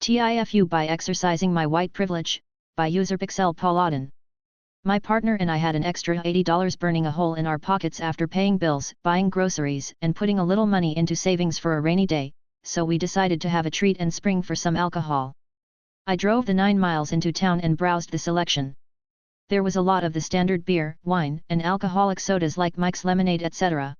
TIFU by exercising my white privilege, by user Pixel Paladin. My partner and I had an extra $80 burning a hole in our pockets after paying bills, buying groceries, and putting a little money into savings for a rainy day, so we decided to have a treat and spring for some alcohol. I drove the 9 miles into town and browsed the selection. There was a lot of the standard beer, wine, and alcoholic sodas like Mike's Lemonade etc.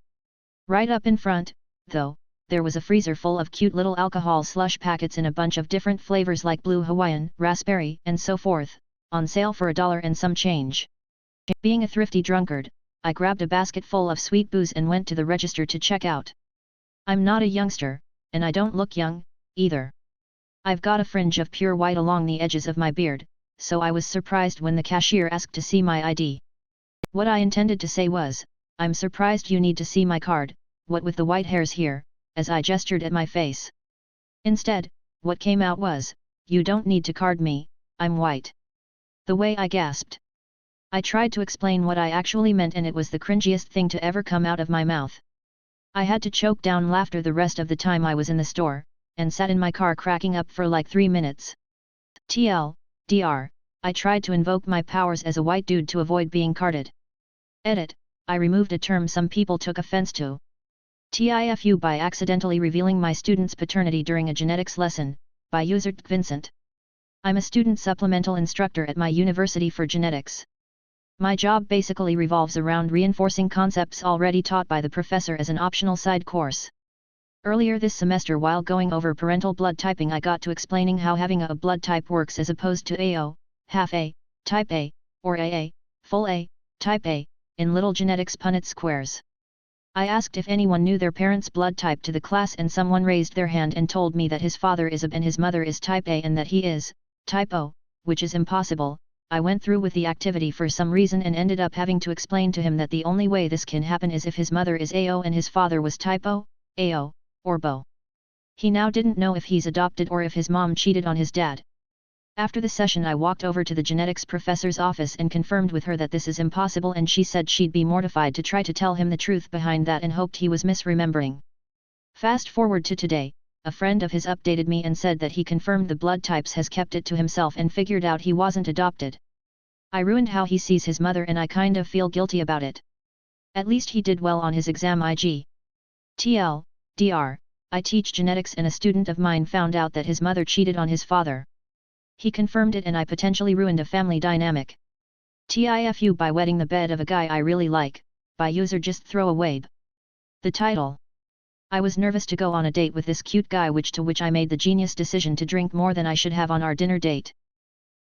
Right up in front, though, there was a freezer full of cute little alcohol slush packets in a bunch of different flavors like blue Hawaiian, raspberry, and so forth, on sale for $1 and some change. Being a thrifty drunkard, I grabbed a basket full of sweet booze and went to the register to check out. I'm not a youngster, and I don't look young, either. I've got a fringe of pure white along the edges of my beard, so I was surprised when the cashier asked to see my ID. What I intended to say was, "I'm surprised you need to see my card, what with the white hairs here," as I gestured at my face. Instead, what came out was, "You don't need to card me, I'm white." The way I gasped. I tried to explain what I actually meant and it was the cringiest thing to ever come out of my mouth. I had to choke down laughter the rest of the time I was in the store, and sat in my car cracking up for like 3 minutes. TLDR, I tried to invoke my powers as a white dude to avoid being carded. Edit, I removed a term some people took offense to. TIFU by accidentally revealing my student's paternity during a genetics lesson, by user Vincent. I'm a student supplemental instructor at my university for genetics. My job basically revolves around reinforcing concepts already taught by the professor as an optional side course. Earlier this semester while going over parental blood typing I got to explaining how having a blood type works as opposed to AO, half A, type A, or AA, full A, type A, in little genetics Punnett squares. I asked if anyone knew their parents' blood type to the class and someone raised their hand and told me that his father is AB and his mother is type A and that he is type O, which is impossible. I went through with the activity for some reason and ended up having to explain to him that the only way this can happen is if his mother is AO and his father was type O, AO, or BO. He now didn't know if he's adopted or if his mom cheated on his dad. After the session I walked over to the genetics professor's office and confirmed with her that this is impossible and she said she'd be mortified to try to tell him the truth behind that and hoped he was misremembering. Fast forward to today, a friend of his updated me and said that he confirmed the blood types has kept it to himself and figured out he wasn't adopted. I ruined how he sees his mother and I kind of feel guilty about it. At least he did well on his exam IG. TLDR, I teach genetics and a student of mine found out that his mother cheated on his father. He confirmed it and I potentially ruined a family dynamic. TIFU by wetting the bed of a guy I really like, by user just throw away. The title. I was nervous to go on a date with this cute guy which I made the genius decision to drink more than I should have on our dinner date.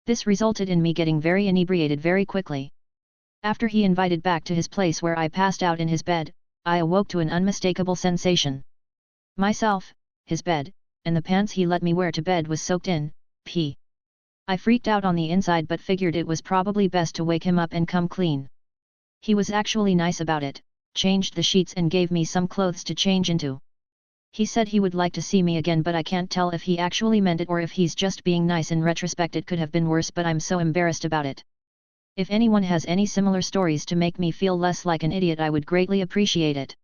This resulted in me getting very inebriated very quickly. After he invited back to his place where I passed out in his bed, I awoke to an unmistakable sensation. Myself, his bed, and the pants he let me wear to bed was soaked in pee. I freaked out on the inside but figured it was probably best to wake him up and come clean. He was actually nice about it, changed the sheets and gave me some clothes to change into. He said he would like to see me again but I can't tell if he actually meant it or if he's just being nice. In retrospect it could have been worse but I'm so embarrassed about it. If anyone has any similar stories to make me feel less like an idiot I would greatly appreciate it.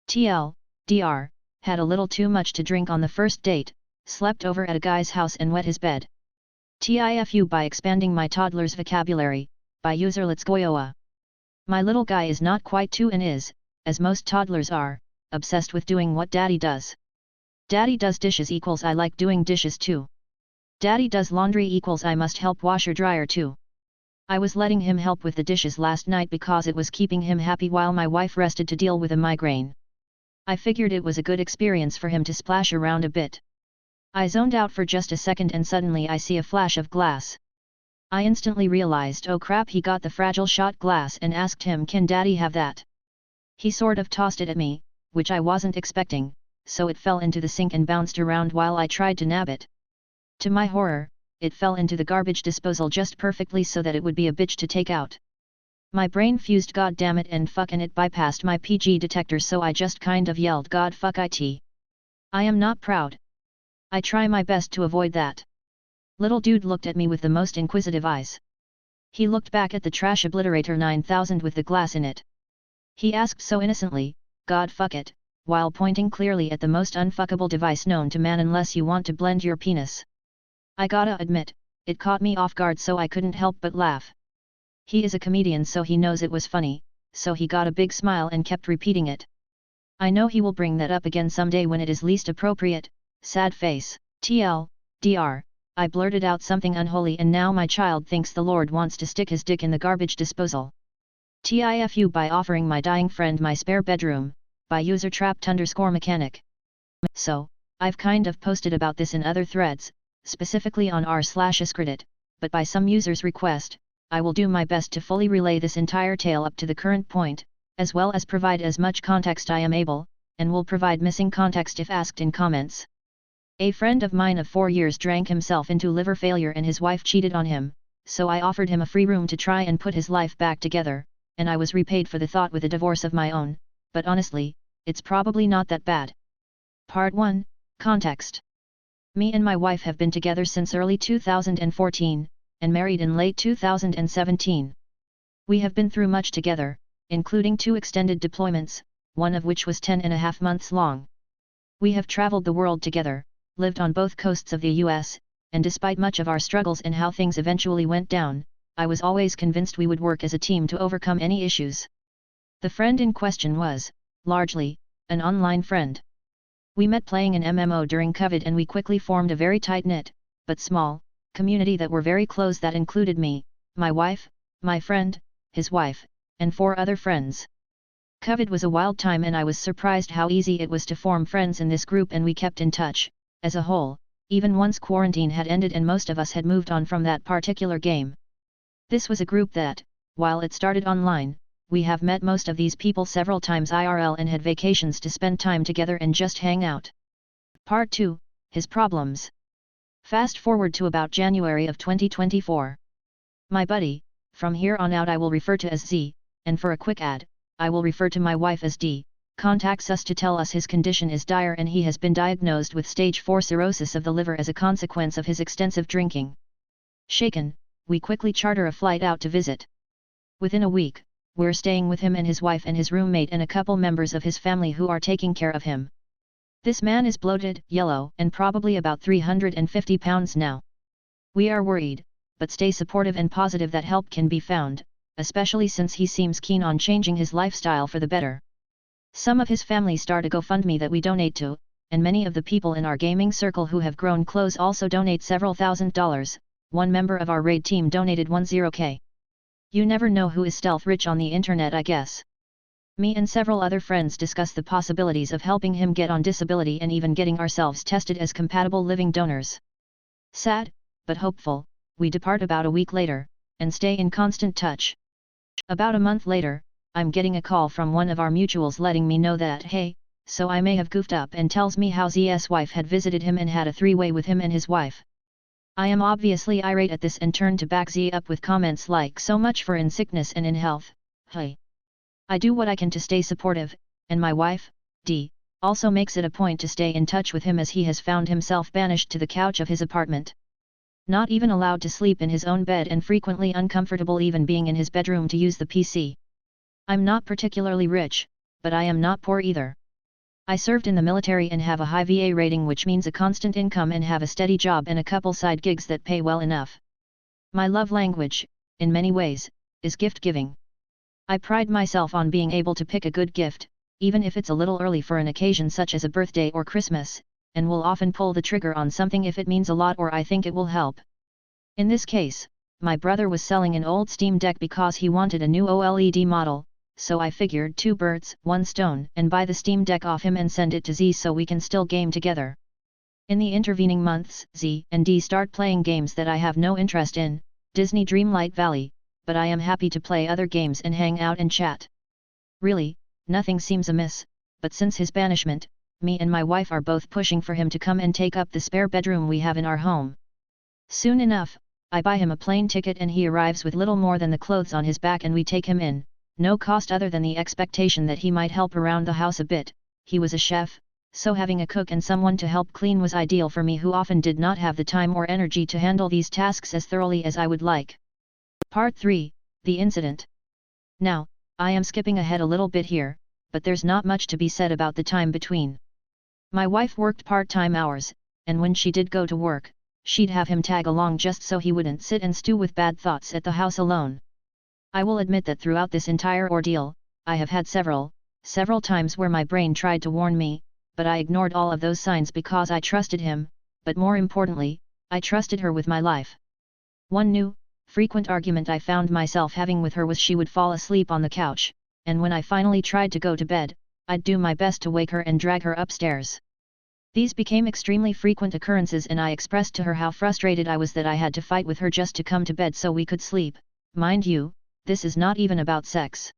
TLDR, had a little too much to drink on the first date, slept over at a guy's house and wet his bed. TIFU by expanding my toddler's vocabulary, by user Let's Goyoa. My little guy is not quite 2 and is, as most toddlers are, obsessed with doing what daddy does. Daddy does dishes equals I like doing dishes too. Daddy does laundry equals I must help washer dryer too. I was letting him help with the dishes last night because it was keeping him happy while my wife rested to deal with a migraine. I figured it was a good experience for him to splash around a bit. I zoned out for just a second and suddenly I see a flash of glass. I instantly realized oh crap he got the fragile shot glass and asked him can daddy have that. He sort of tossed it at me, which I wasn't expecting, so it fell into the sink and bounced around while I tried to nab it. To my horror, it fell into the garbage disposal just perfectly so that it would be a bitch to take out. My brain fused god damn it and fuck and it bypassed my PG detector so I just kind of yelled god fuck it. I am not proud. I try my best to avoid that. Little dude looked at me with the most inquisitive eyes. He looked back at the trash obliterator 9000 with the glass in it. He asked so innocently, God fuck it, while pointing clearly at the most unfuckable device known to man unless you want to blend your penis. I gotta admit, it caught me off guard so I couldn't help but laugh. He is a comedian so he knows it was funny, so he got a big smile and kept repeating it. I know he will bring that up again someday when it is least appropriate, sad face. Dr. I blurted out something unholy and now my child thinks the Lord wants to stick his dick in the garbage disposal. TIFU by offering my dying friend my spare bedroom, by user trapped_mechanic. So, I've kind of posted about this in other threads, specifically on r/iscredit, but by some user's request, I will do my best to fully relay this entire tale up to the current point, as well as provide as much context I am able, and will provide missing context if asked in comments. A friend of mine of 4 years drank himself into liver failure and his wife cheated on him, so I offered him a free room to try and put his life back together, and I was repaid for the thought with a divorce of my own, but honestly, it's probably not that bad. Part 1, Context. Me and my wife have been together since early 2014, and married in late 2017. We have been through much together, including 2 extended deployments, one of which was 10.5 months long. We have traveled the world together, lived on both coasts of the US, and despite much of our struggles and how things eventually went down, I was always convinced we would work as a team to overcome any issues. The friend in question was, largely, an online friend. We met playing an MMO during COVID and we quickly formed a very tight-knit, but small, community that were very close that included me, my wife, my friend, his wife, and 4 other friends. COVID was a wild time and I was surprised how easy it was to form friends in this group and we kept in touch, as a whole, even once quarantine had ended and most of us had moved on from that particular game. This was a group that, while it started online, we have met most of these people several times IRL and had vacations to spend time together and just hang out. Part 2, His Problems. Fast forward to about January of 2024. My buddy, from here on out I will refer to as Z, and for a quick ad, I will refer to my wife as D, contacts us to tell us his condition is dire and he has been diagnosed with stage 4 cirrhosis of the liver as a consequence of his extensive drinking. Shaken, we quickly charter a flight out to visit. Within a week, we're staying with him and his wife and his roommate and a couple members of his family who are taking care of him. This man is bloated, yellow, and probably about 350 pounds now. We are worried, but stay supportive and positive that help can be found, especially since he seems keen on changing his lifestyle for the better. Some of his family start a GoFundMe that we donate to, and many of the people in our gaming circle who have grown close also donate several $1,000s. One member of our raid team donated $10K. You never know who is stealth rich on the internet, I guess. Me and several other friends discuss the possibilities of helping him get on disability and even getting ourselves tested as compatible living donors. Sad, but hopeful, we depart about a week later, and stay in constant touch. About a month later, I'm getting a call from one of our mutuals letting me know that hey, so I may have goofed up and tells me how Z's wife had visited him and had a 3-way with him and his wife. I am obviously irate at this and turn to back Z up with comments like so much for in sickness and in health, hey. I do what I can to stay supportive, and my wife, D, also makes it a point to stay in touch with him as he has found himself banished to the couch of his apartment. Not even allowed to sleep in his own bed and frequently uncomfortable even being in his bedroom to use the PC. I'm not particularly rich, but I am not poor either. I served in the military and have a high VA rating, which means a constant income, and have a steady job and a couple side gigs that pay well enough. My love language, in many ways, is gift giving. I pride myself on being able to pick a good gift, even if it's a little early for an occasion such as a birthday or Christmas, and will often pull the trigger on something if it means a lot or I think it will help. In this case, my brother was selling an old Steam Deck because he wanted a new OLED model, so I figured 2 birds, 1 stone, and buy the Steam Deck off him and send it to Z so we can still game together. In the intervening months, Z and D start playing games that I have no interest in, Disney Dreamlight Valley, but I am happy to play other games and hang out and chat. Really, nothing seems amiss, but since his banishment, me and my wife are both pushing for him to come and take up the spare bedroom we have in our home. Soon enough, I buy him a plane ticket and he arrives with little more than the clothes on his back and we take him in. No cost other than the expectation that he might help around the house a bit. He was a chef, so having a cook and someone to help clean was ideal for me, who often did not have the time or energy to handle these tasks as thoroughly as I would like. Part 3, The Incident. Now, I am skipping ahead a little bit here, but there's not much to be said about the time between. My wife worked part-time hours, and when she did go to work, she'd have him tag along just so he wouldn't sit and stew with bad thoughts at the house alone. I will admit that throughout this entire ordeal, I have had several times where my brain tried to warn me, but I ignored all of those signs because I trusted him, but more importantly, I trusted her with my life. One new, frequent argument I found myself having with her was she would fall asleep on the couch, and when I finally tried to go to bed, I'd do my best to wake her and drag her upstairs. These became extremely frequent occurrences and I expressed to her how frustrated I was that I had to fight with her just to come to bed so we could sleep. Mind you, this is not even about sex.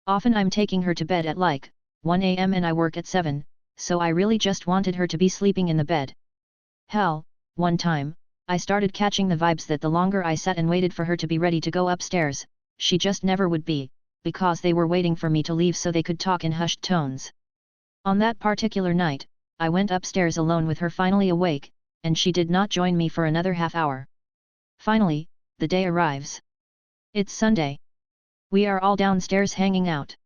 Often I'm taking her to bed at like 1 AM and I work at 7, so I really just wanted her to be sleeping in the bed. Hell, one time, I started catching the vibes that the longer I sat and waited for her to be ready to go upstairs, she just never would be, because they were waiting for me to leave so they could talk in hushed tones. On that particular night, I went upstairs alone with her finally awake, and she did not join me for another half hour. Finally, the day arrives. It's Sunday. We are all downstairs hanging out.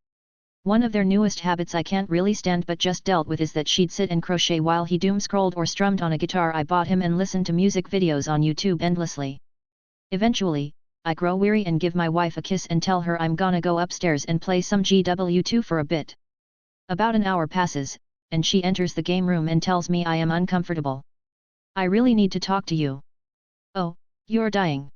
One of their newest habits I can't really stand but just dealt with is that she'd sit and crochet while he doom-scrolled or strummed on a guitar I bought him and listened to music videos on YouTube endlessly. Eventually, I grow weary and give my wife a kiss and tell her I'm gonna go upstairs and play some GW2 for a bit. About an hour passes, and she enters the game room and tells me I am uncomfortable. I really need to talk to you. Oh, you're dying.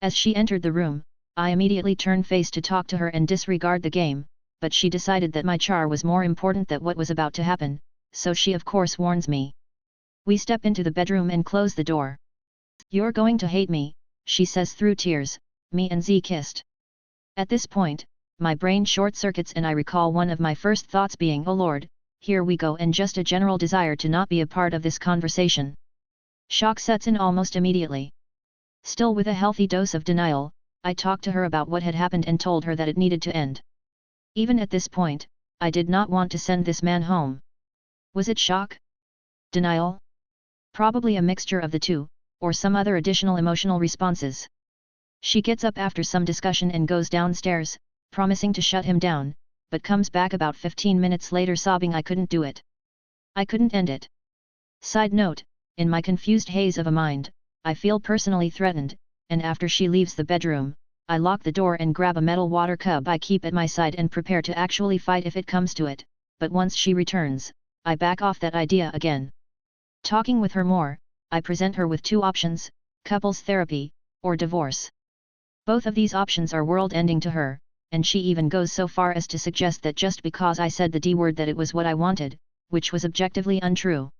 As she entered the room, I immediately turn face to talk to her and disregard the game, but she decided that my char was more important than what was about to happen, so she of course warns me. We step into the bedroom and close the door. You're going to hate me, she says through tears. Me and Z kissed. At this point, my brain short-circuits and I recall one of my first thoughts being, oh Lord, here we go, and just a general desire to not be a part of this conversation. Shock sets in almost immediately. Still with a healthy dose of denial, I talked to her about what had happened and told her that it needed to end. Even at this point, I did not want to send this man home. Was it shock? Denial? Probably a mixture of the two, or some other additional emotional responses. She gets up after some discussion and goes downstairs, promising to shut him down, but comes back about 15 minutes later sobbing I couldn't do it. I couldn't end it. Side note, in my confused haze of a mind, I feel personally threatened, and after she leaves the bedroom, I lock the door and grab a metal water cup I keep at my side and prepare to actually fight if it comes to it, but once she returns, I back off that idea again. Talking with her more, I present her with two options, couples therapy, or divorce. Both of these options are world-ending to her, and she even goes so far as to suggest that just because I said the D word that it was what I wanted, which was objectively untrue.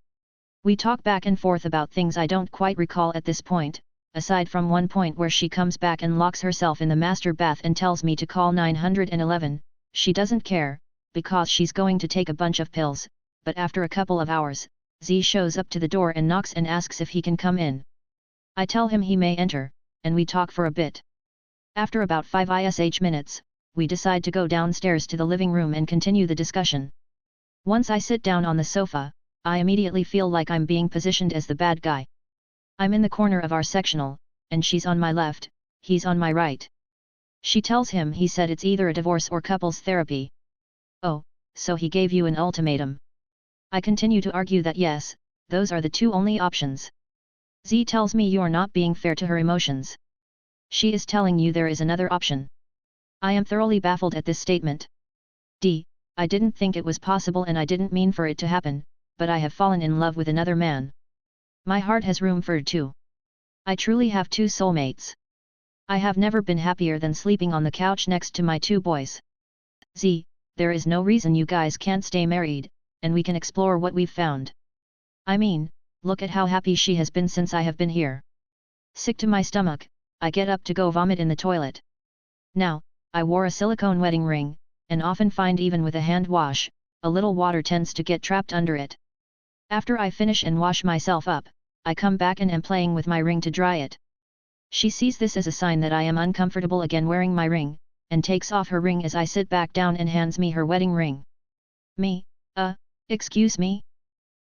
We talk back and forth about things I don't quite recall at this point, aside from one point where she comes back and locks herself in the master bath and tells me to call 911, she doesn't care, because she's going to take a bunch of pills, but after a couple of hours, Z shows up to the door and knocks and asks if he can come in. I tell him he may enter, and we talk for a bit. After about 5 minutes, we decide to go downstairs to the living room and continue the discussion. Once I sit down on the sofa, I immediately feel like I'm being positioned as the bad guy. I'm in the corner of our sectional, and she's on my left, he's on my right. She tells him he said it's either a divorce or couples therapy. Oh, so he gave you an ultimatum. I continue to argue that yes, those are the two only options. Z tells me you're not being fair to her emotions. She is telling you there is another option. I am thoroughly baffled at this statement. D, I didn't think it was possible and I didn't mean for it to happen, but I have fallen in love with another man. My heart has room for two. I truly have two soulmates. I have never been happier than sleeping on the couch next to my two boys. Z, there is no reason you guys can't stay married, and we can explore what we've found. I mean, look at how happy she has been since I have been here. Sick to my stomach, I get up to go vomit in the toilet. Now, I wore a silicone wedding ring, and often find even with a hand wash, a little water tends to get trapped under it. After I finish and wash myself up, I come back and am playing with my ring to dry it. She sees this as a sign that I am uncomfortable again wearing my ring, and takes off her ring as I sit back down and hands me her wedding ring. Me, excuse me?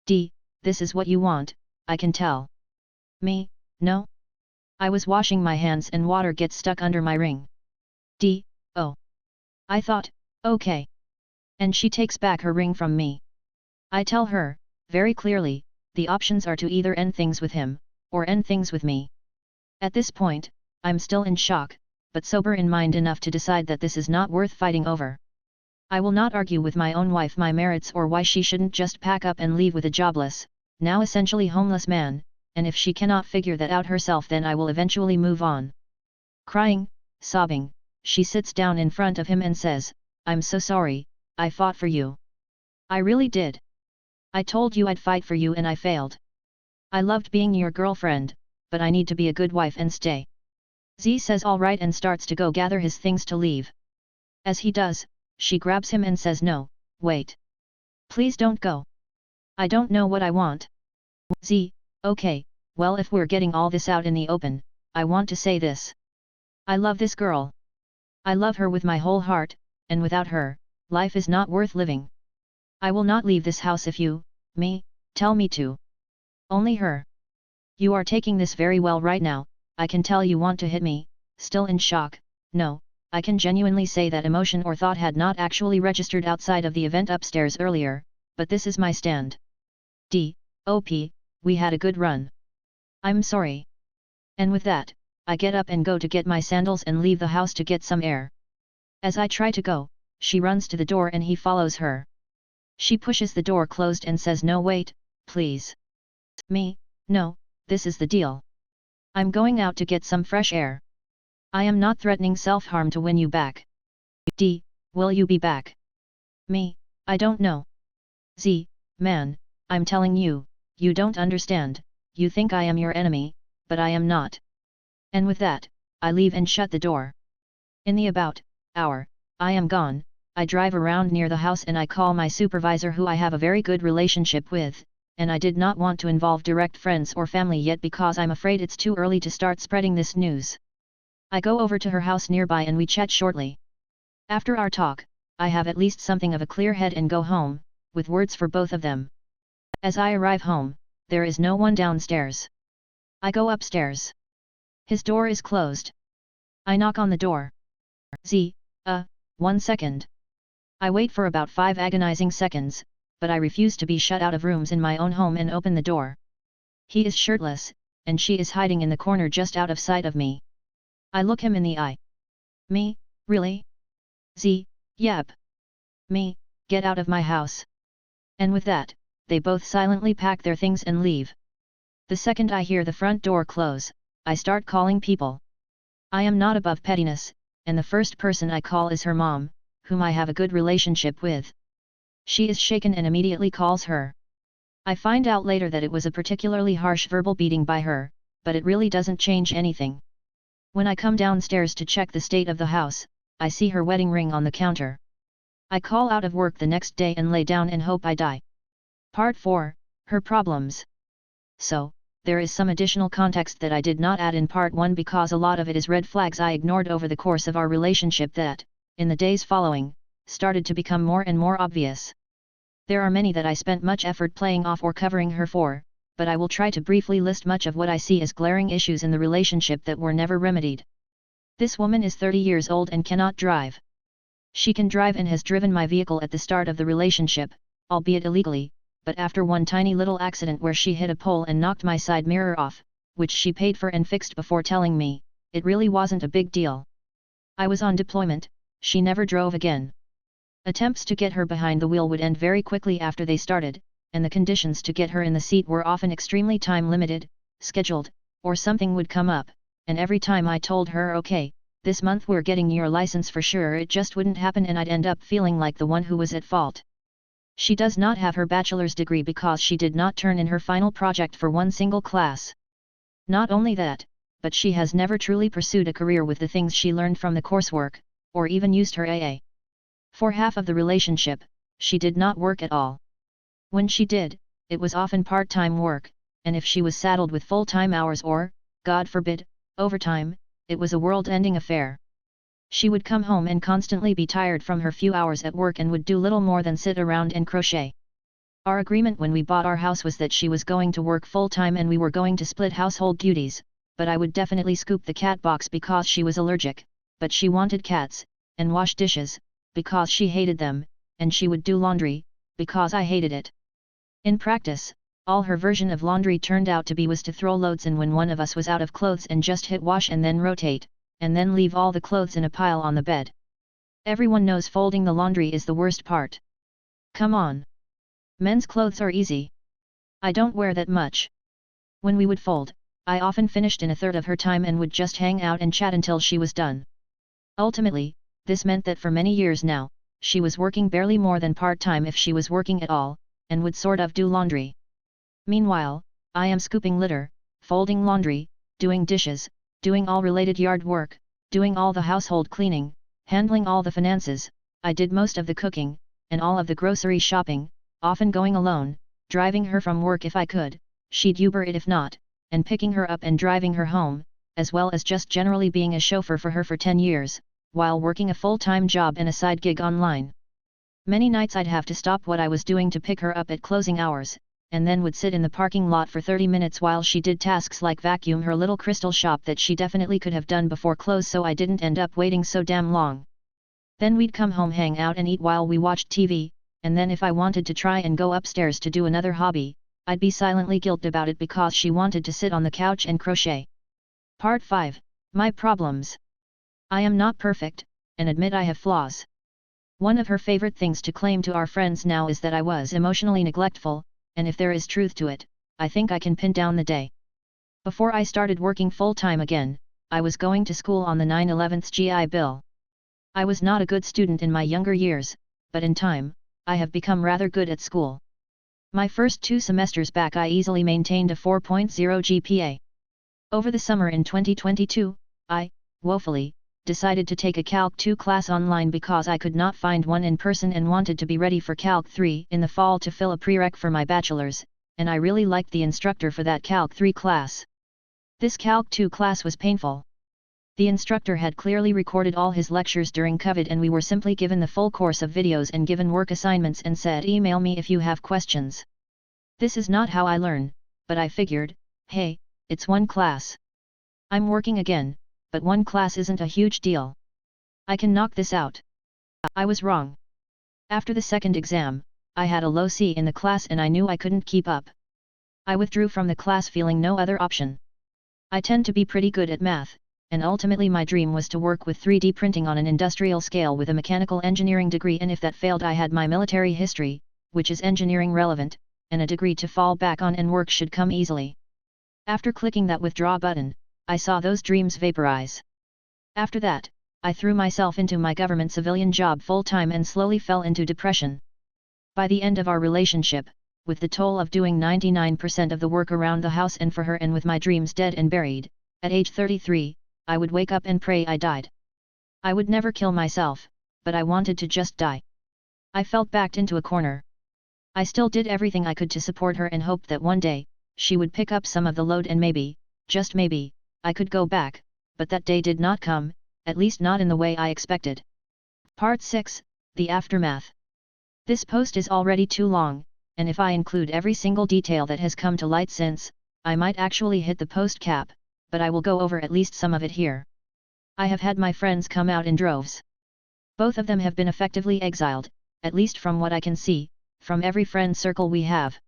D, this is what you want, I can tell. Me, no? I was washing my hands and water gets stuck under my ring. D, oh. I thought, okay. And she takes back her ring from me. I tell her, very clearly, the options are to either end things with him, or end things with me. At this point, I'm still in shock, but sober in mind enough to decide that this is not worth fighting over. I will not argue with my own wife my merits or why she shouldn't just pack up and leave with a jobless, now essentially homeless man, and if she cannot figure that out herself then I will eventually move on. Crying, sobbing, she sits down in front of him and says, "I'm so sorry, I fought for you. I really did. I told you I'd fight for you and I failed. I loved being your girlfriend, but I need to be a good wife and stay." Z says all right and starts to go gather his things to leave. As he does, she grabs him and says, "No, wait. Please don't go. I don't know what I want." Z, okay, well if we're getting all this out in the open, I want to say this. I love this girl. I love her with my whole heart, and without her, life is not worth living. I will not leave this house if you, tell me to. Only her. You are taking this very well right now, I can tell you want to hit me, still in shock. No, I can genuinely say that emotion or thought had not actually registered outside of the event upstairs earlier, but this is my stand. OP, we had a good run. I'm sorry. And with that, I get up and go to get my sandals and leave the house to get some air. As I try to go, she runs to the door and he follows her. She pushes the door closed and says, "No wait, please." No, this is the deal. I'm going out to get some fresh air. I am not threatening self-harm to win you back. Will you be back? I don't know. Z, man, I'm telling you, you don't understand, you think I am your enemy, but I am not. And with that, I leave and shut the door. In the about hour, I am gone. I drive around near the house and I call my supervisor who I have a very good relationship with, and I did not want to involve direct friends or family yet because I'm afraid it's too early to start spreading this news. I go over to her house nearby and we chat shortly. After our talk, I have at least something of a clear head and go home, with words for both of them. As I arrive home, there is no one downstairs. I go upstairs. His door is closed. I knock on the door. Z, 1 second. I wait for about 5 agonizing seconds, but I refuse to be shut out of rooms in my own home and open the door. He is shirtless, and she is hiding in the corner just out of sight of me. I look him in the eye. Really? Z, yep. Get out of my house. And with that, they both silently pack their things and leave. The second I hear the front door close, I start calling people. I am not above pettiness, and the first person I call is her mom, whom I have a good relationship with. She is shaken and immediately calls her. I find out later that it was a particularly harsh verbal beating by her, but it really doesn't change anything. When I come downstairs to check the state of the house, I see her wedding ring on the counter. I call out of work the next day and lay down and hope I die. Part 4, Her Problems. So, there is some additional context that I did not add in part 1 because a lot of it is red flags I ignored over the course of our relationship that, in the days following, started to become more and more obvious. There are many that I spent much effort playing off or covering her for, but I will try to briefly list much of what I see as glaring issues in the relationship that were never remedied. This woman is 30 years old and cannot drive. She can drive and has driven my vehicle at the start of the relationship, albeit illegally, but after one tiny little accident where she hit a pole and knocked my side mirror off, which she paid for and fixed before telling me, it really wasn't a big deal. I was on deployment, she never drove again. Attempts to get her behind the wheel would end very quickly after they started, and the conditions to get her in the seat were often extremely time-limited, scheduled, or something would come up, and every time I told her okay, this month we're getting your license for sure, it just wouldn't happen and I'd end up feeling like the one who was at fault. She does not have her bachelor's degree because she did not turn in her final project for one single class. Not only that, but she has never truly pursued a career with the things she learned from the coursework, or even used her AA. For half of the relationship, she did not work at all. When she did, it was often part-time work, and if she was saddled with full-time hours or, God forbid, overtime, it was a world-ending affair. She would come home and constantly be tired from her few hours at work and would do little more than sit around and crochet. Our agreement when we bought our house was that she was going to work full-time and we were going to split household duties, but I would definitely scoop the cat box because she was allergic, but she wanted cats, and wash dishes, because she hated them, and she would do laundry, because I hated it. In practice, All her version of laundry turned out to be was to throw loads in when one of us was out of clothes and just hit wash and then rotate, and then leave all the clothes in a pile on the bed. Everyone knows folding the laundry is the worst part. Come on. Men's clothes are easy. I don't wear that much. When we would fold, I often finished in a third of her time and would just hang out and chat until she was done. Ultimately, this meant that for many years now, she was working barely more than part-time if she was working at all, and would sort of do laundry. Meanwhile, I am scooping litter, folding laundry, doing dishes, doing all related yard work, doing all the household cleaning, handling all the finances. I did most of the cooking, and all of the grocery shopping, often going alone, driving her from work if I could, she'd Uber it if not, and picking her up and driving her home, as well as just generally being a chauffeur for her for 10 years, while working a full-time job and a side gig online. Many nights I'd have to stop what I was doing to pick her up at closing hours, and then would sit in the parking lot for 30 minutes while she did tasks like vacuum her little crystal shop that she definitely could have done before close so I didn't end up waiting so damn long. Then we'd come home, hang out and eat while we watched TV, and then if I wanted to try and go upstairs to do another hobby, I'd be silently guilty about it because she wanted to sit on the couch and crochet. Part 5. My problems. I am not perfect, and admit I have flaws. One of her favorite things to claim to our friends now is that I was emotionally neglectful, and if there is truth to it, I think I can pin down the day. Before I started working full-time again, I was going to school on the 9/11 GI Bill. I was not a good student in my younger years, but in time, I have become rather good at school. My first 2 semesters back I easily maintained a 4.0 GPA. Over the summer in 2022, I, woefully, decided to take a Calc 2 class online because I could not find one in person and wanted to be ready for Calc 3 in the fall to fill a prereq for my bachelor's, and I really liked the instructor for that Calc 3 class. This Calc 2 class was painful. The instructor had clearly recorded all his lectures during COVID and we were simply given the full course of videos and given work assignments and said email me if you have questions. This is not how I learn, but I figured, hey, it's one class. I'm working again, but one class isn't a huge deal. I can knock this out. I was wrong. After the second exam, I had a low C in the class and I knew I couldn't keep up. I withdrew from the class feeling no other option. I tend to be pretty good at math, and ultimately my dream was to work with 3D printing on an industrial scale with a mechanical engineering degree, and if that failed I had my military history, which is engineering relevant, and a degree to fall back on and work should come easily. After clicking that withdraw button, I saw those dreams vaporize. After that, I threw myself into my government civilian job full-time and slowly fell into depression. By the end of our relationship, with the toll of doing 99% of the work around the house and for her and with my dreams dead and buried, at age 33, I would wake up and pray I died. I would never kill myself, but I wanted to just die. I felt backed into a corner. I still did everything I could to support her and hoped that one day, she would pick up some of the load and maybe, just maybe, I could go back, but that day did not come, at least not in the way I expected. Part 6, The Aftermath. This post is already too long, and if I include every single detail that has come to light since, I might actually hit the post cap, but I will go over at least some of it here. I have had my friends come out in droves. Both of them have been effectively exiled, at least from what I can see, from every friend circle we have.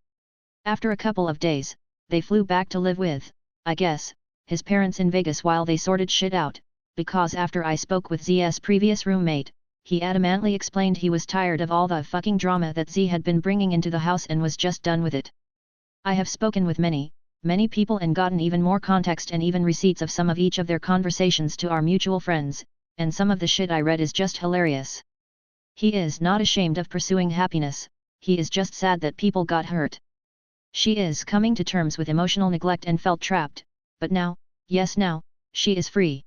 After a couple of days, they flew back to live with, I guess, his parents in Vegas while they sorted shit out, because after I spoke with Z's previous roommate, he adamantly explained he was tired of all the fucking drama that Z had been bringing into the house and was just done with it. I have spoken with many people and gotten even more context and even receipts of some of each of their conversations to our mutual friends, and some of the shit I read is just hilarious. He is not ashamed of pursuing happiness, he is just sad that people got hurt. She is coming to terms with emotional neglect and felt trapped, but now, yes now, she is free.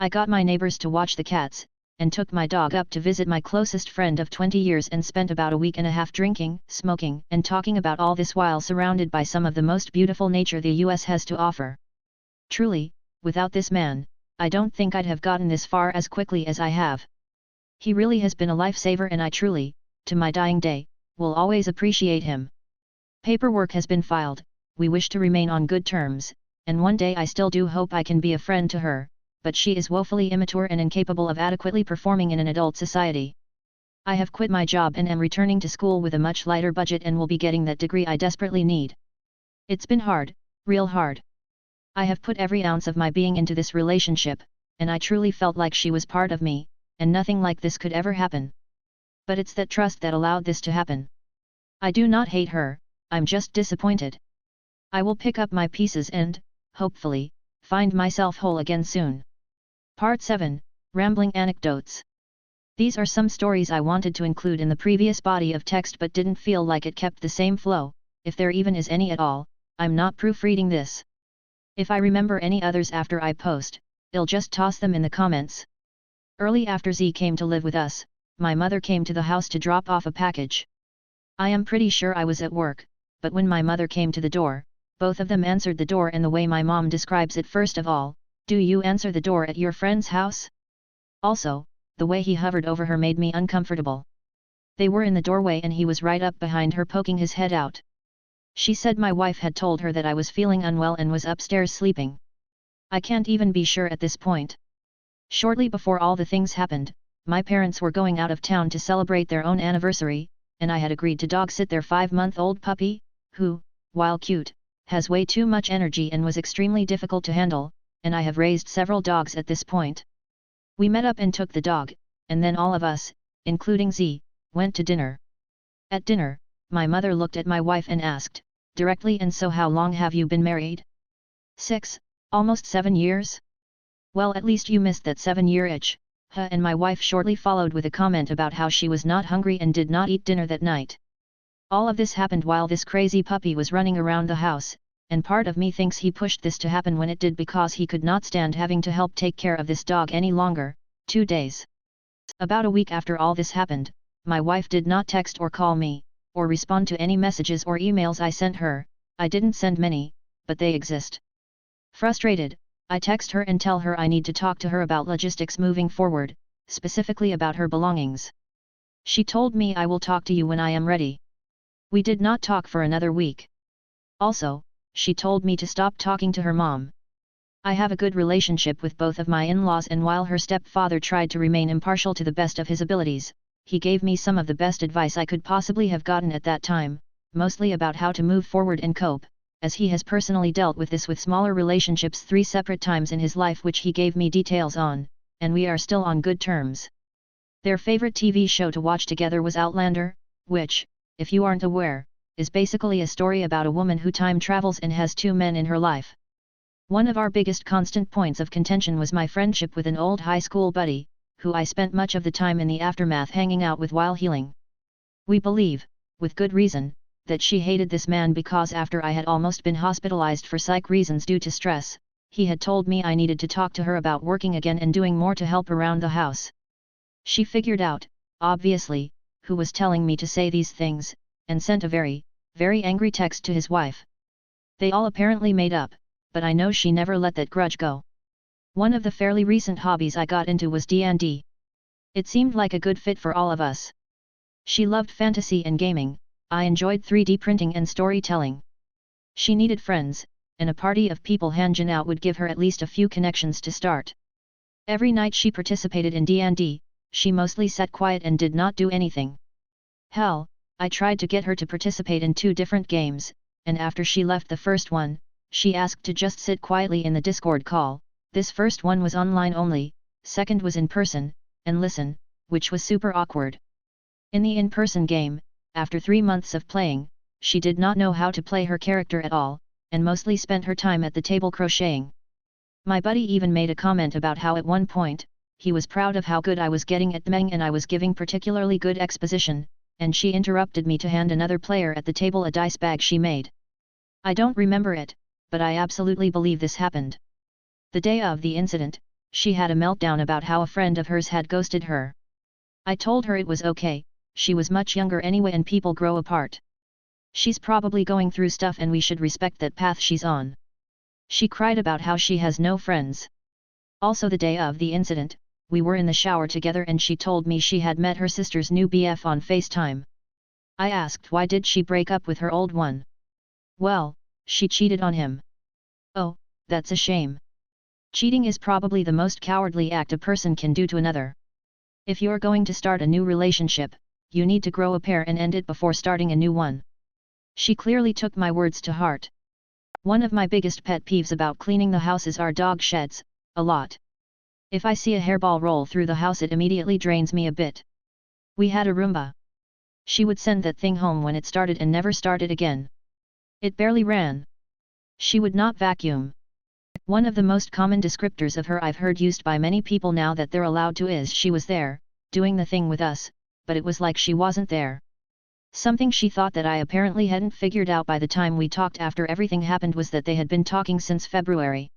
I got my neighbors to watch the cats, and took my dog up to visit my closest friend of 20 years and spent about a week and a half drinking, smoking, and talking about all this while surrounded by some of the most beautiful nature the US has to offer. Truly, without this man, I don't think I'd have gotten this far as quickly as I have. He really has been a lifesaver and I truly, to my dying day, will always appreciate him. Paperwork has been filed, we wish to remain on good terms, and one day I still do hope I can be a friend to her, but she is woefully immature and incapable of adequately performing in an adult society. I have quit my job and am returning to school with a much lighter budget and will be getting that degree I desperately need. It's been hard, real hard. I have put every ounce of my being into this relationship, and I truly felt like she was part of me, and nothing like this could ever happen. But it's that trust that allowed this to happen. I do not hate her, I'm just disappointed. I will pick up my pieces and, hopefully, find myself whole again soon. Part 7, Rambling Anecdotes. These are some stories I wanted to include in the previous body of text but didn't feel like it kept the same flow, if there even is any at all. I'm not proofreading this. If I remember any others after I post, I'll just toss them in the comments. Early after Z came to live with us, my mother came to the house to drop off a package. I am pretty sure I was at work, but when my mother came to the door, both of them answered the door in the way my mom describes it. First of all, do you answer the door at your friend's house? Also, the way he hovered over her made me uncomfortable. They were in the doorway and he was right up behind her poking his head out. She said my wife had told her that I was feeling unwell and was upstairs sleeping. I can't even be sure at this point. Shortly before all the things happened, my parents were going out of town to celebrate their own anniversary, and I had agreed to dog sit their 5-month-old puppy, who, while cute, has way too much energy and was extremely difficult to handle, and I have raised several dogs at this point. We met up and took the dog, and then all of us, including Z, went to dinner. At dinner, my mother looked at my wife and asked, directly, and so how long have you been married? 6, almost 7 years? Well, at least you missed that 7-year itch, huh? And my wife shortly followed with a comment about how she was not hungry and did not eat dinner that night. All of this happened while this crazy puppy was running around the house, and part of me thinks he pushed this to happen when it did because he could not stand having to help take care of this dog any longer. 2 days. About a week after all this happened, my wife did not text or call me, or respond to any messages or emails I sent her. I didn't send many, but they exist. Frustrated, I text her and tell her I need to talk to her about logistics moving forward, specifically about her belongings. She told me I will talk to you when I am ready. We did not talk for another week. Also, she told me to stop talking to her mom. I have a good relationship with both of my in-laws, and while her stepfather tried to remain impartial to the best of his abilities, he gave me some of the best advice I could possibly have gotten at that time, mostly about how to move forward and cope, as he has personally dealt with this with smaller relationships 3 separate times in his life, which he gave me details on, and we are still on good terms. Their favorite TV show to watch together was Outlander, which, if you aren't aware, is basically a story about a woman who time travels and has 2 men in her life. One of our biggest constant points of contention was my friendship with an old high school buddy, who I spent much of the time in the aftermath hanging out with while healing. We believe, with good reason, that she hated this man because after I had almost been hospitalized for psych reasons due to stress, he had told me I needed to talk to her about working again and doing more to help around the house. She figured out, obviously, who was telling me to say these things, and sent a very, very angry text to his wife. They all apparently made up, but I know she never let that grudge go. One of the fairly recent hobbies I got into was D&D. It seemed like a good fit for all of us. She loved fantasy and gaming, I enjoyed 3D printing and storytelling. She needed friends, and a party of people hanging out would give her at least a few connections to start. Every night she participated in D&D, she mostly sat quiet and did not do anything. Hell, I tried to get her to participate in 2 different games, and after she left the first one, she asked to just sit quietly in the Discord call. This first one was online only, second was in person, and listen, which was super awkward. In the in-person game, after 3 months of playing, she did not know how to play her character at all, and mostly spent her time at the table crocheting. My buddy even made a comment about how at one point, he was proud of how good I was getting at Meng and I was giving particularly good exposition, and she interrupted me to hand another player at the table a dice bag she made. I don't remember it, but I absolutely believe this happened. The day of the incident, she had a meltdown about how a friend of hers had ghosted her. I told her it was okay, she was much younger anyway and people grow apart. She's probably going through stuff and we should respect that path she's on. She cried about how she has no friends. Also the day of the incident, we were in the shower together and she told me she had met her sister's new BF on FaceTime. I asked why did she break up with her old one. Well, she cheated on him. Oh, that's a shame. Cheating is probably the most cowardly act a person can do to another. If you're going to start a new relationship, you need to grow a pair and end it before starting a new one. She clearly took my words to heart. One of my biggest pet peeves about cleaning the house is our dog sheds, a lot. If I see a hairball roll through the house it immediately drains me a bit. We had a Roomba. She would send that thing home when it started and never started again. It barely ran. She would not vacuum. One of the most common descriptors of her I've heard used by many people now that they're allowed to is she was there, doing the thing with us, but it was like she wasn't there. Something she thought that I apparently hadn't figured out by the time we talked after everything happened was that they had been talking since February.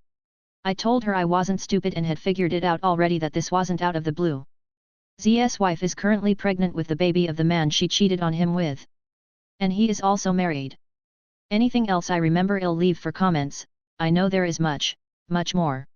I told her I wasn't stupid and had figured it out already that this wasn't out of the blue. Z's wife is currently pregnant with the baby of the man she cheated on him with. And he is also married. Anything else I remember, I'll leave for comments. I know there is much more.